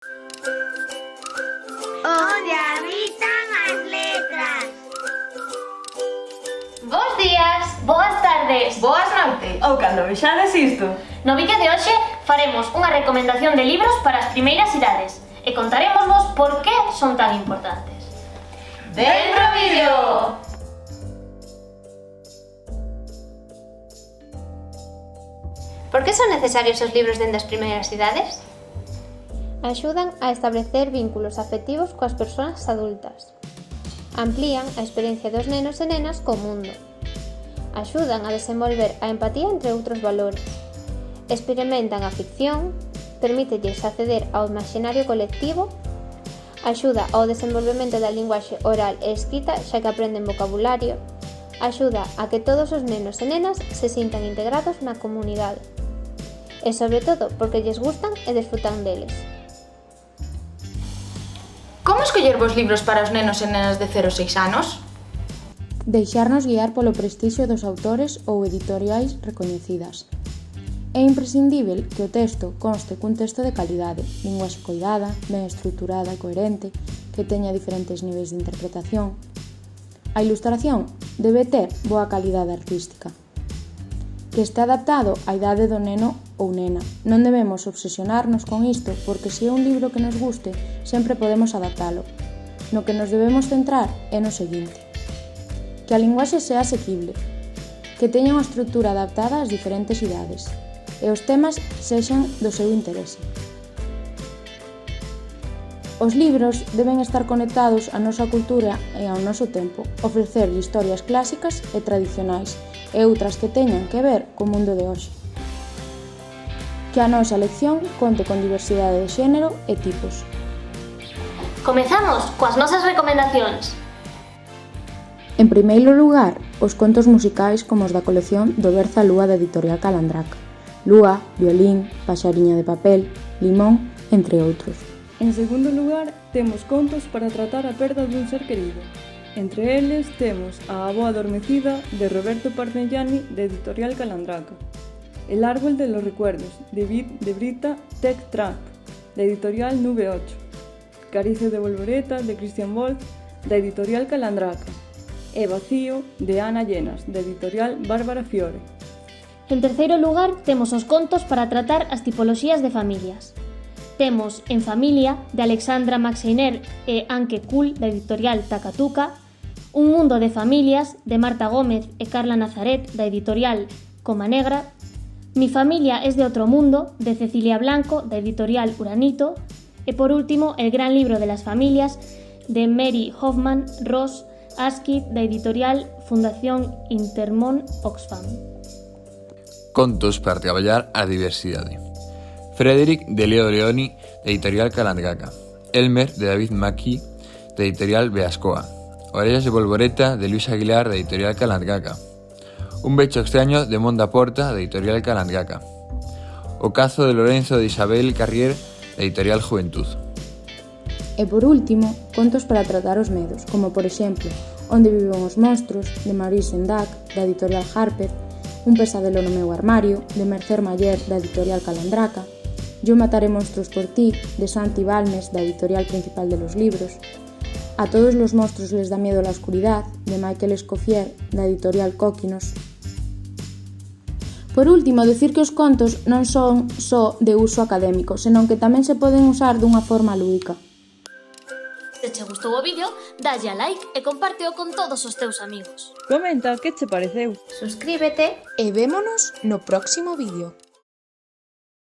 Onde habitan as letras. Bos días, boas tardes, Boas noites, ou cando vexades isto. No vídeo de hoxe faremos unha recomendación de libros para as primeiras idades e contaremosvos por que son tan importantes. Dentro vídeo! Por que son necesarios os libros dende as primeiras idades? Axudan a establecer vínculos afectivos coas persoas adultas. Amplían a experiencia dos nenos e nenas co mundo. Axudan a desenvolver a empatía entre outros valores. Experimentan a ficción, permítelles acceder ao imaxinario colectivo, axuda ao desenvolvemento da linguaxe oral e escrita xa que aprenden vocabulario, axuda a que todos os nenos e nenas se sintan integrados na comunidade. E sobre todo porque lles gustan e desfrutan deles. Como escoller vos libros para os nenos e nenas de 0 a 6 anos? Deixarnos guiar polo prestixio dos autores ou editoriais recoñecidas. É imprescindíbel que o texto conste cun texto de calidade, linguaxe coidada, ben estruturada e coherente, que teña diferentes niveis de interpretación. A ilustración debe ter boa calidade artística. Que este adaptado á idade do neno ou nena. Non debemos obsesionarnos con isto porque se é un libro que nos guste, sempre podemos adaptalo. No que nos debemos centrar é no seguinte: que a linguaxe sea asequible, que teña unha estrutura adaptada ás diferentes idades e os temas sexan do seu interese. Os libros deben estar conectados á nosa cultura e ao noso tempo, ofrecer historias clásicas e tradicionais e outras que teñan que ver co mundo de hoxe. Que a nosa lección conte con diversidade de xénero e tipos. Comezamos coas nosas recomendacións. En primeiro lugar, os contos musicais como os da colección do Berza Lúa da editorial Calandraca. Lúa, Violín, Paxariña de papel, Limón, entre outros. En segundo lugar, temos contos para tratar a perda dun ser querido. Entre eles temos A avoa adormecida, de Roberto Parmigiani, de editorial Calandraca. El árbol de los recuerdos, de Brita Tech Trap, de editorial Nube 8. Caricia de Volvoreta, de Christian Wolf, de editorial Calandraca. E Vacío, de Ana Llenas, de editorial Bárbara Fiore. En terceiro lugar, temos os contos para tratar as tipoloxías de familias. Temos En familia, de Alexandra Maxeiner e Anke Kuhl, da editorial Takatuka, Un mundo de familias, de Marta Gómez e Carla Nazaret, da editorial Coma Negra, Mi familia es de otro mundo, de Cecilia Blanco, da editorial Uranito, e por último, El gran libro de las familias, de Mary Hoffman Ross Askid, da editorial Fundación Intermón Oxfam. Contos para traballar a diversidade. Frederick, de Leo Leoni, de editorial Calandraca. Elmer, de David Mackie, de editorial Beascoa. Orellas de Volvoreta, de Luis Aguilar, de editorial Calandraca. Un becho extraño, de Monda Porta, de editorial Calandraca. O cazo de Lorenzo de Isabel Carrier, de editorial Juventud. E por último, contos para tratar os medos, como por exemplo Onde viven os monstros, de Maurice Sendak, da editorial Harper, Un pesadelo no meu armario, de Mercer Mayer, da editorial Calandraca, Yo mataré monstruos por ti, de Santi Balmes, da editorial Principal de los Libros, A todos los monstruos les da miedo la oscuridad, de Michael Escoffier, da editorial Cóquinos. Por último, dicir que os contos non son só de uso académico, senón que tamén se poden usar dunha forma lúdica. Se che gustou o vídeo, dalle a like e compárteo con todos os teus amigos. Comenta que che pareceu. Suscríbete E vémonos no próximo vídeo.